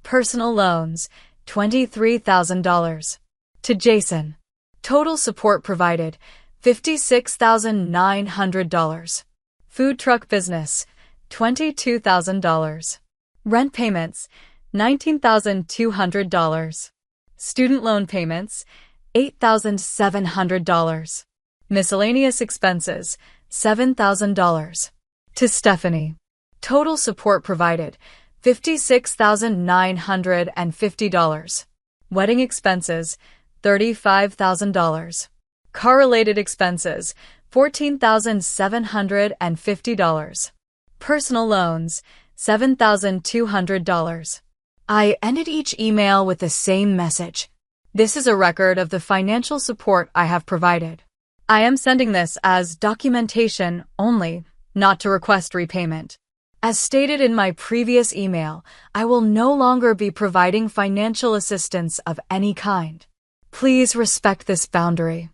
Personal loans, $23,000. To Jason, total support provided, $56,900. Food truck business, $22,000. Rent payments, $19,200. Student loan payments, $8,700. Miscellaneous expenses, $7,000. To Stephanie, total support provided, $56,950. Wedding expenses, $35,000. Car-related expenses, $14,750. Personal loans, $7,200. I ended each email with the same message. This is a record of the financial support I have provided. I am sending this as documentation only, not to request repayment. As stated in my previous email, I will no longer be providing financial assistance of any kind. Please respect this boundary.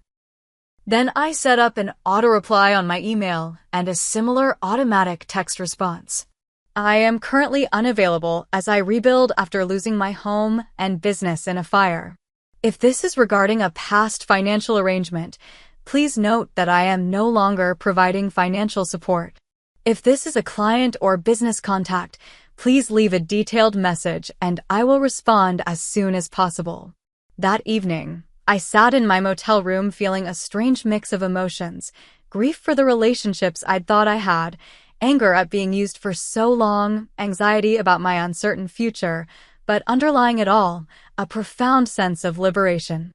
Then I set up an auto-reply on my email and a similar automatic text response. I am currently unavailable as I rebuild after losing my home and business in a fire. If this is regarding a past financial arrangement, please note that I am no longer providing financial support. If this is a client or business contact, please leave a detailed message and I will respond as soon as possible. That evening, I sat in my motel room feeling a strange mix of emotions, grief for the relationships I'd thought I had, anger at being used for so long, anxiety about my uncertain future, but underlying it all, a profound sense of liberation.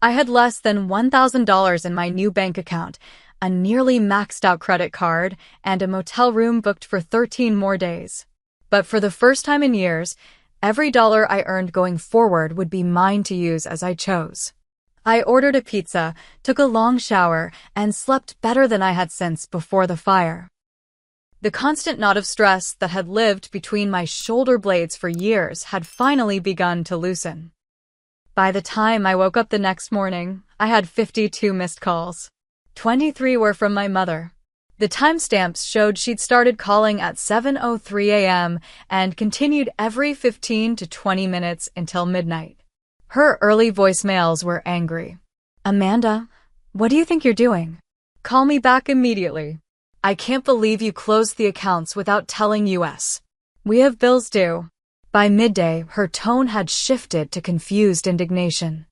I had less than $1,000 in my new bank account, a nearly maxed-out credit card, and a motel room booked for 13 more days. But for the first time in years, every dollar I earned going forward would be mine to use as I chose. I ordered a pizza, took a long shower, and slept better than I had since before the fire. The constant knot of stress that had lived between my shoulder blades for years had finally begun to loosen. By the time I woke up the next morning, I had 52 missed calls. 23 were from my mother. The timestamps showed she'd started calling at 7:03 a.m. and continued every 15 to 20 minutes until midnight. Her early voicemails were angry. "Amanda, what do you think you're doing? Call me back immediately." I can't believe you closed the accounts without telling us. We have bills due. By midday, her tone had shifted to confused indignation.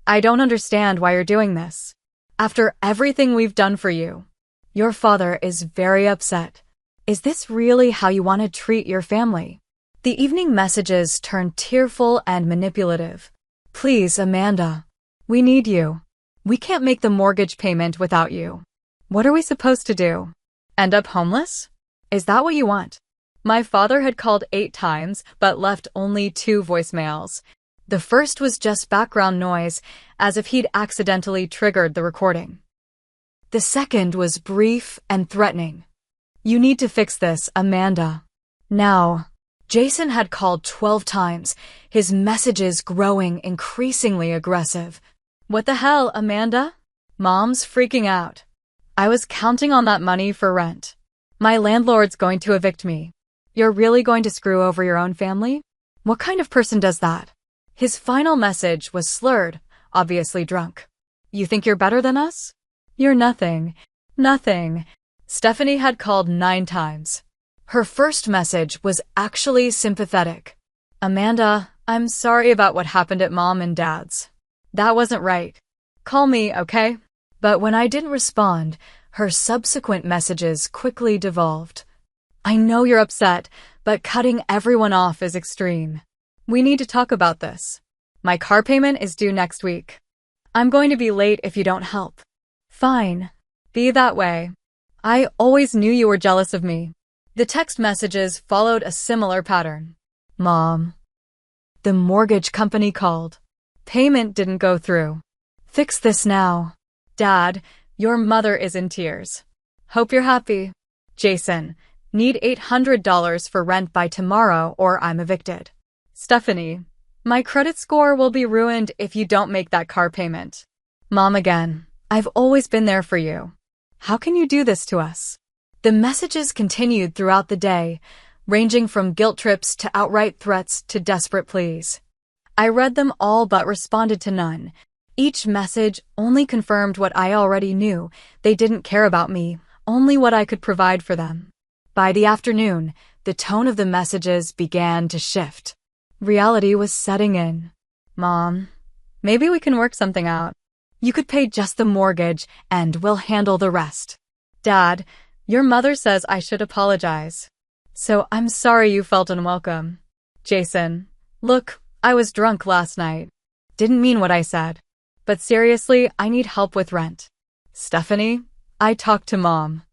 I don't understand why you're doing this. After everything we've done for you. Your father is very upset. Is this really how you want to treat your family? The evening messages turned tearful and manipulative. Please, Amanda. We need you. We can't make the mortgage payment without you. What are we supposed to do? End up homeless? Is that what you want? My father had called 8 times, but left only 2 voicemails. The first was just background noise, as if he'd accidentally triggered the recording. The second was brief and threatening. You need to fix this, Amanda. Now. Jason had called 12 times, his messages growing increasingly aggressive. What the hell, Amanda? Mom's freaking out. I was counting on that money for rent. My landlord's going to evict me. You're really going to screw over your own family? What kind of person does that? His final message was slurred, obviously drunk. You think you're better than us? You're nothing. Nothing. Stephanie had called 9 times. Her first message was actually sympathetic. Amanda, I'm sorry about what happened at Mom and Dad's. That wasn't right. Call me, okay? But when I didn't respond, her subsequent messages quickly devolved. I know you're upset, but cutting everyone off is extreme. We need to talk about this. My car payment is due next week. I'm going to be late if you don't help. Fine. Be that way. I always knew you were jealous of me. The text messages followed a similar pattern. Mom. The mortgage company called. Payment didn't go through. Fix this now. Dad, your mother is in tears. Hope you're happy. Jason. Need $800 for rent by tomorrow or I'm evicted. Stephanie. My credit score will be ruined if you don't make that car payment. Mom again. I've always been there for you. How can you do this to us? The messages continued throughout the day, ranging from guilt trips to outright threats to desperate pleas. I read them all but responded to none. Each message only confirmed what I already knew. They didn't care about me, only what I could provide for them. By the afternoon, the tone of the messages began to shift. Reality was setting in. Mom, maybe we can work something out. You could pay just the mortgage and we'll handle the rest. Dad, your mother says I should apologize. So I'm sorry you felt unwelcome. Jason, look, I was drunk last night. Didn't mean what I said. But seriously, I need help with rent. Stephanie, I talked to Mom.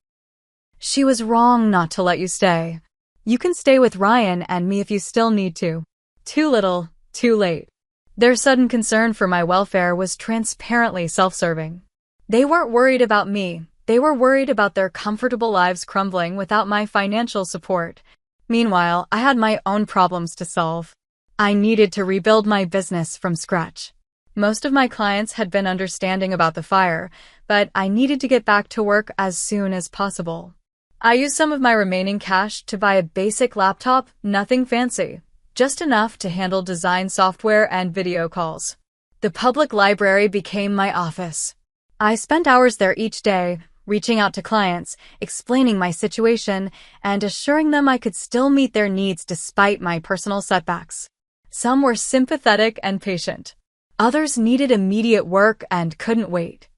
She was wrong not to let you stay. You can stay with Ryan and me if you still need to. Too little, too late. Their sudden concern for my welfare was transparently self-serving. They weren't worried about me. They were worried about their comfortable lives crumbling without my financial support. Meanwhile, I had my own problems to solve. I needed to rebuild my business from scratch. Most of my clients had been understanding about the fire, but I needed to get back to work as soon as possible. I used some of my remaining cash to buy a basic laptop, nothing fancy, just enough to handle design software and video calls. The public library became my office. I spent hours there each day, reaching out to clients, explaining my situation, and assuring them I could still meet their needs despite my personal setbacks. Some were sympathetic and patient. Others needed immediate work and couldn't wait.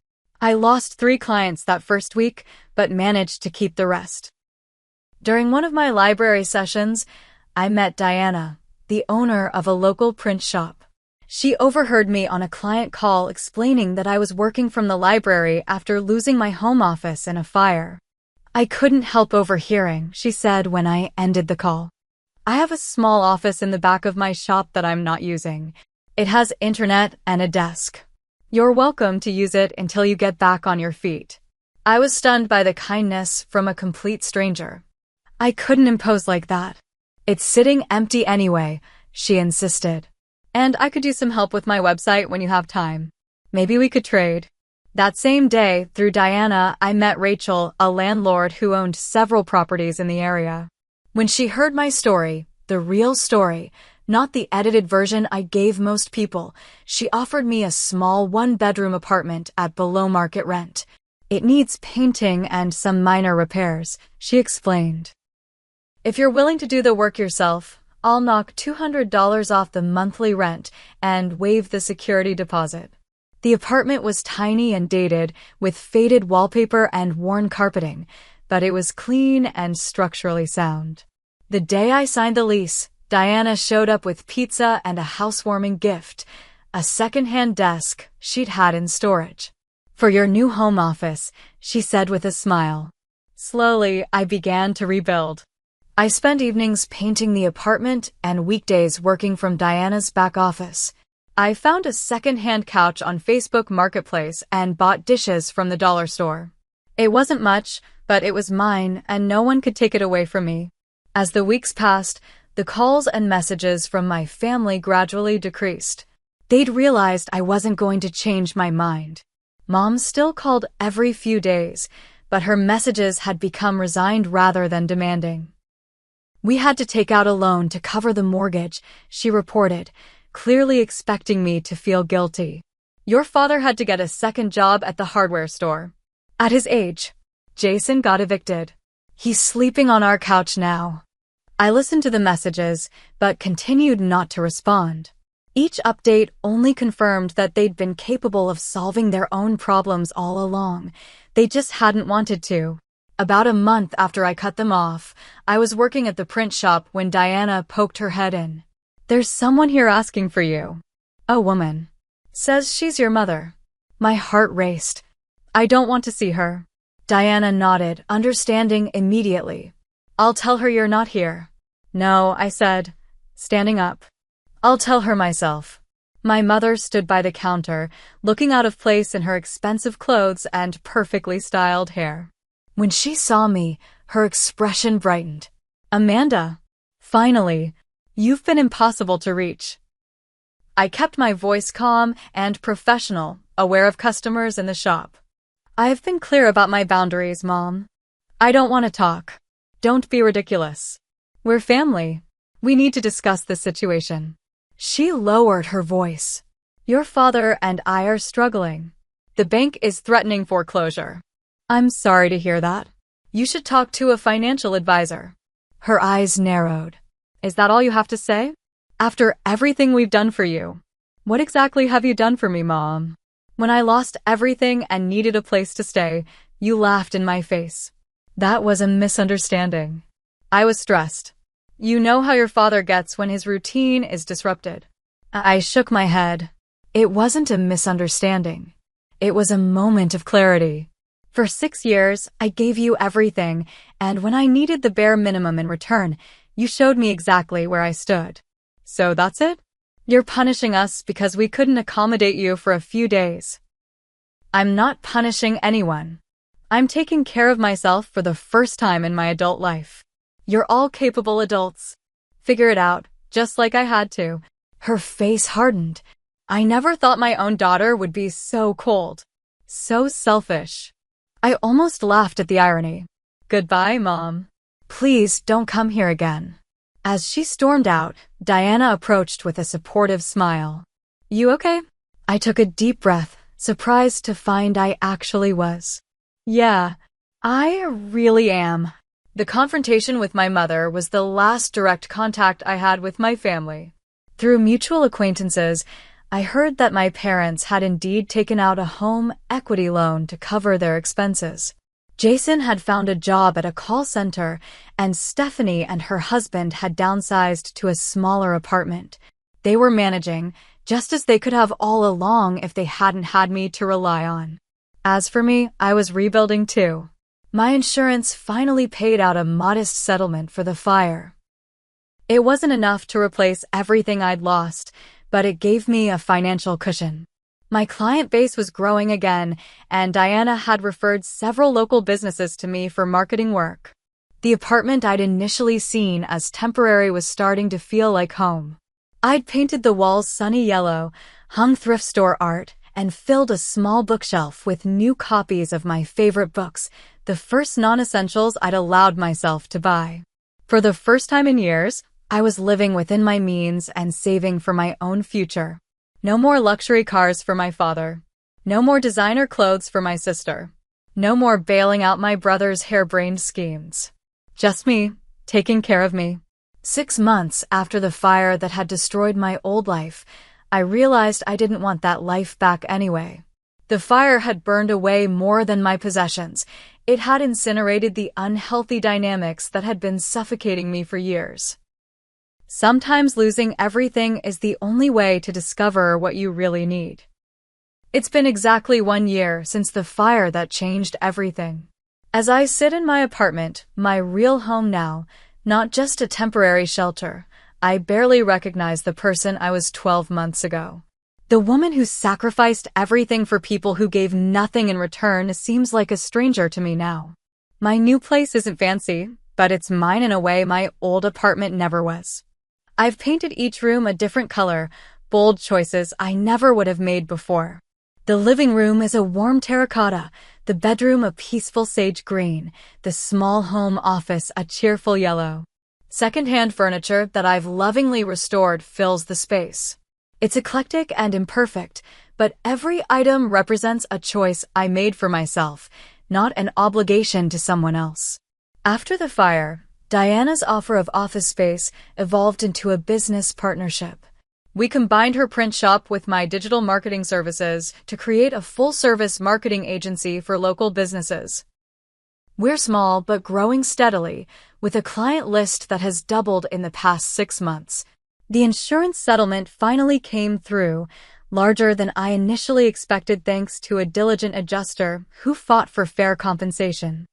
I lost 3 clients that first week, but managed to keep the rest. During one of my library sessions, I met Diana, the owner of a local print shop. She overheard me on a client call explaining that I was working from the library after losing my home office in a fire. I couldn't help overhearing, she said when I ended the call. I have a small office in the back of my shop that I'm not using. It has internet and a desk. You're welcome to use it until you get back on your feet. I was stunned by the kindness from a complete stranger. I couldn't impose like that. It's sitting empty anyway, she insisted. And I could use some help with my website when you have time. Maybe we could trade. That same day, through Diana, I met Rachel, a landlord who owned several properties in the area. When she heard my story, the real story, not the edited version I gave most people, she offered me a small 1-bedroom apartment at below market rent. It needs painting and some minor repairs, she explained. If you're willing to do the work yourself, I'll knock $200 off the monthly rent and waive the security deposit. The apartment was tiny and dated, with faded wallpaper and worn carpeting, but it was clean and structurally sound. The day I signed the lease, Diana showed up with pizza and a housewarming gift, a second-hand desk she'd had in storage. For your new home office, she said with a smile. Slowly, I began to rebuild. I spent evenings painting the apartment and weekdays working from Diana's back office. I found a second-hand couch on Facebook Marketplace and bought dishes from the dollar store. It wasn't much, but it was mine and no one could take it away from me. As the weeks passed, the calls and messages from my family gradually decreased. They'd realized I wasn't going to change my mind. Mom still called every few days, but her messages had become resigned rather than demanding. We had to take out a loan to cover the mortgage, she reported, clearly expecting me to feel guilty. Your father had to get a second job at the hardware store. At his age, Jason got evicted. He's sleeping on our couch now. I listened to the messages, but continued not to respond. Each update only confirmed that they'd been capable of solving their own problems all along. They just hadn't wanted to. About a month after I cut them off, I was working at the print shop when Diana poked her head in. There's someone here asking for you. A woman. Says she's your mother. My heart raced. I don't want to see her. Diana nodded, understanding immediately. I'll tell her you're not here. No, I said, standing up. I'll tell her myself. My mother stood by the counter, looking out of place in her expensive clothes and perfectly styled hair. When she saw me, her expression brightened. Amanda, finally, you've been impossible to reach. I kept my voice calm and professional, aware of customers in the shop. I've been clear about my boundaries, Mom. I don't want to talk. Don't be ridiculous. We're family. We need to discuss this situation. She lowered her voice. Your father and I are struggling. The bank is threatening foreclosure. I'm sorry to hear that. You should talk to a financial advisor. Her eyes narrowed. Is that all you have to say? After everything we've done for you. What exactly have you done for me, Mom? When I lost everything and needed a place to stay, you laughed in my face. That was a misunderstanding. I was stressed. You know how your father gets when his routine is disrupted. I shook my head. It wasn't a misunderstanding. It was a moment of clarity. For 6 years, I gave you everything, and when I needed the bare minimum in return, you showed me exactly where I stood. So that's it? You're punishing us because we couldn't accommodate you for a few days. I'm not punishing anyone. I'm taking care of myself for the first time in my adult life. You're all capable adults. Figure it out, just like I had to. Her face hardened. I never thought my own daughter would be so cold. So selfish. I almost laughed at the irony. Goodbye, Mom. Please don't come here again. As she stormed out, Diana approached with a supportive smile. You okay? I took a deep breath, surprised to find I actually was. Yeah, I really am. The confrontation with my mother was the last direct contact I had with my family. Through mutual acquaintances, I heard that my parents had indeed taken out a home equity loan to cover their expenses. Jason had found a job at a call center, and Stephanie and her husband had downsized to a smaller apartment. They were managing, just as they could have all along if they hadn't had me to rely on. As for me, I was rebuilding too. My insurance finally paid out a modest settlement for the fire. It wasn't enough to replace everything I'd lost, but it gave me a financial cushion. My client base was growing again, and Diana had referred several local businesses to me for marketing work. The apartment I'd initially seen as temporary was starting to feel like home. I'd painted the walls sunny yellow, hung thrift store art, and filled a small bookshelf with new copies of my favorite books, the first non-essentials I'd allowed myself to buy. For the first time in years, I was living within my means and saving for my own future. No more luxury cars for my father. No more designer clothes for my sister. No more bailing out my brother's harebrained schemes. Just me, taking care of me. 6 months after the fire that had destroyed my old life, I realized I didn't want that life back anyway. The fire had burned away more than my possessions. It had incinerated the unhealthy dynamics that had been suffocating me for years. Sometimes losing everything is the only way to discover what you really need. It's been exactly 1 year since the fire that changed everything. As I sit in my apartment, my real home now, not just a temporary shelter, I barely recognize the person I was 12 months ago. The woman who sacrificed everything for people who gave nothing in return seems like a stranger to me now. My new place isn't fancy, but it's mine in a way my old apartment never was. I've painted each room a different color, bold choices I never would have made before. The living room is a warm terracotta, the bedroom a peaceful sage green, the small home office a cheerful yellow. Second-hand furniture that I've lovingly restored fills the space. It's eclectic and imperfect, but every item represents a choice I made for myself, not an obligation to someone else. After the fire, Diana's offer of office space evolved into a business partnership. We combined her print shop with my digital marketing services to create a full-service marketing agency for local businesses. We're small but growing steadily, with a client list that has doubled in the past 6 months. The insurance settlement finally came through, larger than I initially expected thanks to a diligent adjuster who fought for fair compensation.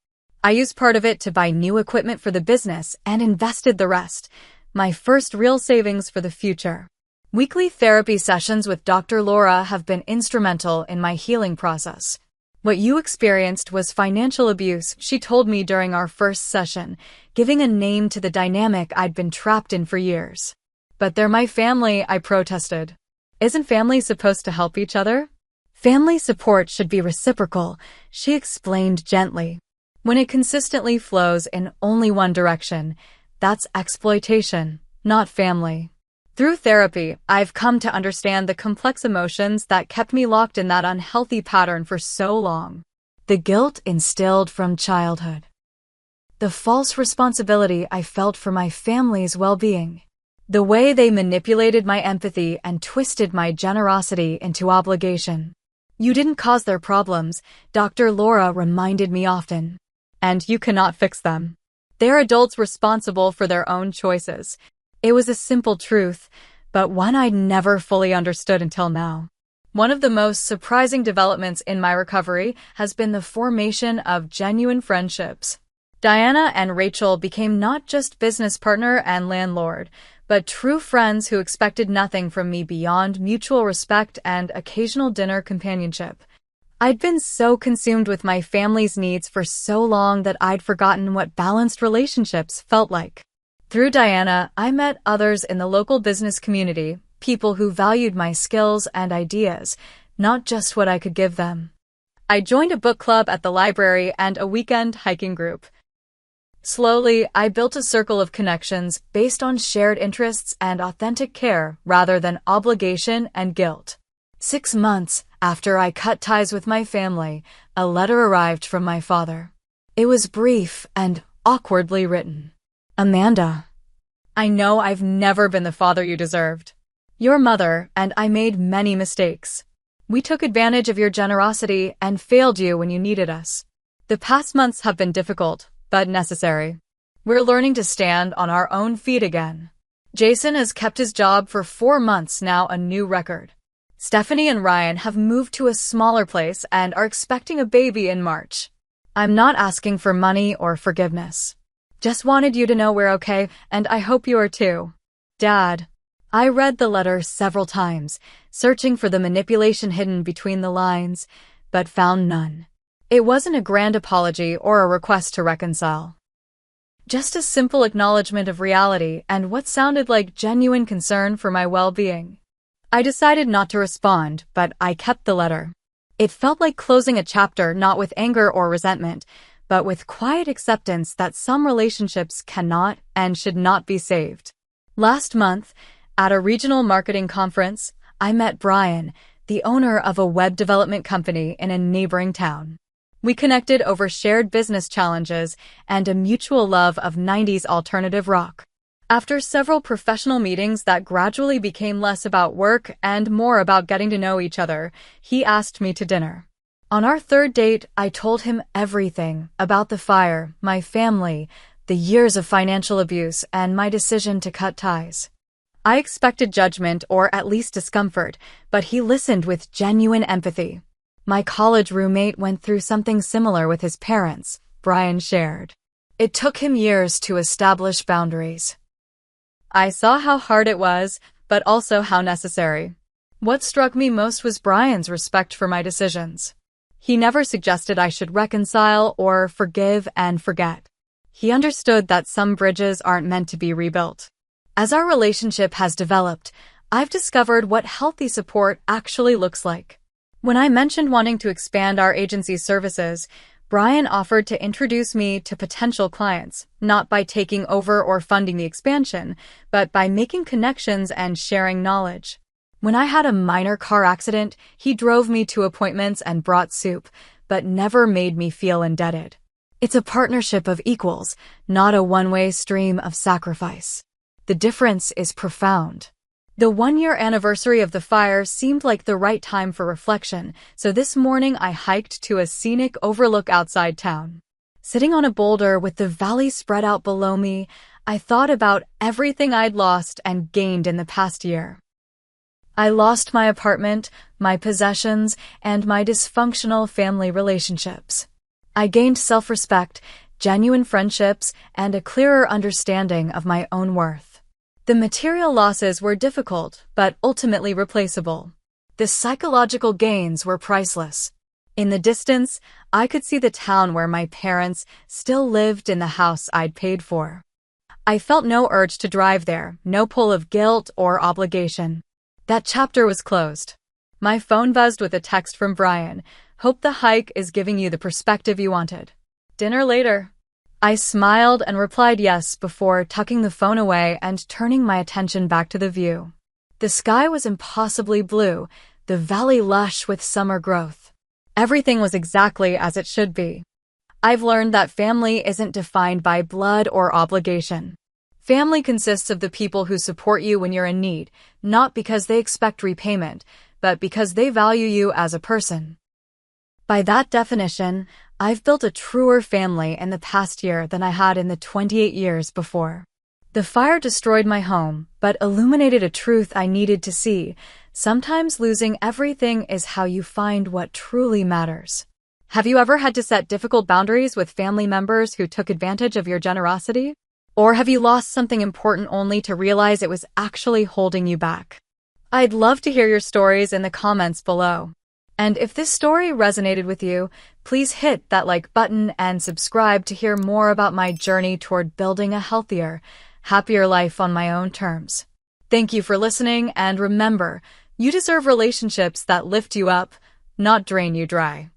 I used part of it to buy new equipment for the business and invested the rest, my first real savings for the future. Weekly therapy sessions with Dr. Laura have been instrumental in my healing process. What you experienced was financial abuse, she told me during our first session, giving a name to the dynamic I'd been trapped in for years. But they're my family, I protested. Isn't family supposed to help each other? Family support should be reciprocal, she explained gently. When it consistently flows in only one direction, that's exploitation, not family. Through therapy, I've come to understand the complex emotions that kept me locked in that unhealthy pattern for so long. The guilt instilled from childhood. The false responsibility I felt for my family's well-being. The way they manipulated my empathy and twisted my generosity into obligation. You didn't cause their problems, Dr. Laura reminded me often. And you cannot fix them. They're adults responsible for their own choices. It was a simple truth, but one I'd never fully understood until now. One of the most surprising developments in my recovery has been the formation of genuine friendships. Diana and Rachel became not just business partner and landlord, but true friends who expected nothing from me beyond mutual respect and occasional dinner companionship. I'd been so consumed with my family's needs for so long that I'd forgotten what balanced relationships felt like. Through Diana, I met others in the local business community, people who valued my skills and ideas, not just what I could give them. I joined a book club at the library and a weekend hiking group. Slowly, I built a circle of connections based on shared interests and authentic care rather than obligation and guilt. 6 months after I cut ties with my family, a letter arrived from my father. It was brief and awkwardly written. Amanda, I know I've never been the father you deserved. Your mother and I made many mistakes. We took advantage of your generosity and failed you when you needed us. The past months have been difficult, but necessary. We're learning to stand on our own feet again. Jason has kept his job for 4 months now, a new record. Stephanie and Ryan have moved to a smaller place and are expecting a baby in March. I'm not asking for money or forgiveness. Just wanted you to know we're okay, and I hope you are too. Dad. I read the letter several times, searching for the manipulation hidden between the lines, but found none. It wasn't a grand apology or a request to reconcile. Just a simple acknowledgement of reality and what sounded like genuine concern for my well-being. I decided not to respond, but I kept the letter. It felt like closing a chapter not with anger or resentment, but with quiet acceptance that some relationships cannot and should not be saved. Last month, at a regional marketing conference, I met Brian, the owner of a web development company in a neighboring town. We connected over shared business challenges and a mutual love of 90s alternative rock. After several professional meetings that gradually became less about work and more about getting to know each other, he asked me to dinner. On our third date, I told him everything about the fire, my family, the years of financial abuse, and my decision to cut ties. I expected judgment or at least discomfort, but he listened with genuine empathy. My college roommate went through something similar with his parents, Brian shared. It took him years to establish boundaries. I saw how hard it was, but also how necessary. What struck me most was Brian's respect for my decisions. He never suggested I should reconcile or forgive and forget. He understood that some bridges aren't meant to be rebuilt. As our relationship has developed, I've discovered what healthy support actually looks like. When I mentioned wanting to expand our agency's services, Brian offered to introduce me to potential clients, not by taking over or funding the expansion, but by making connections and sharing knowledge. When I had a minor car accident, he drove me to appointments and brought soup, but never made me feel indebted. It's a partnership of equals, not a one-way stream of sacrifice. The difference is profound. The 1-year anniversary of the fire seemed like the right time for reflection, so this morning I hiked to a scenic overlook outside town. Sitting on a boulder with the valley spread out below me, I thought about everything I'd lost and gained in the past year. I lost my apartment, my possessions, and my dysfunctional family relationships. I gained self-respect, genuine friendships, and a clearer understanding of my own worth. The material losses were difficult, but ultimately replaceable. The psychological gains were priceless. In the distance, I could see the town where my parents still lived in the house I'd paid for. I felt no urge to drive there, no pull of guilt or obligation. That chapter was closed. My phone buzzed with a text from Brian. Hope the hike is giving you the perspective you wanted. Dinner later. I smiled and replied yes before tucking the phone away and turning my attention back to the view. The sky was impossibly blue, the valley lush with summer growth. Everything was exactly as it should be. I've learned that family isn't defined by blood or obligation. Family consists of the people who support you when you're in need, not because they expect repayment, but because they value you as a person. By that definition, I've built a truer family in the past year than I had in the 28 years before. The fire destroyed my home, but illuminated a truth I needed to see. Sometimes losing everything is how you find what truly matters. Have you ever had to set difficult boundaries with family members who took advantage of your generosity? Or have you lost something important only to realize it was actually holding you back? I'd love to hear your stories in the comments below. And if this story resonated with you, please hit that like button and subscribe to hear more about my journey toward building a healthier, happier life on my own terms. Thank you for listening, and remember, you deserve relationships that lift you up, not drain you dry.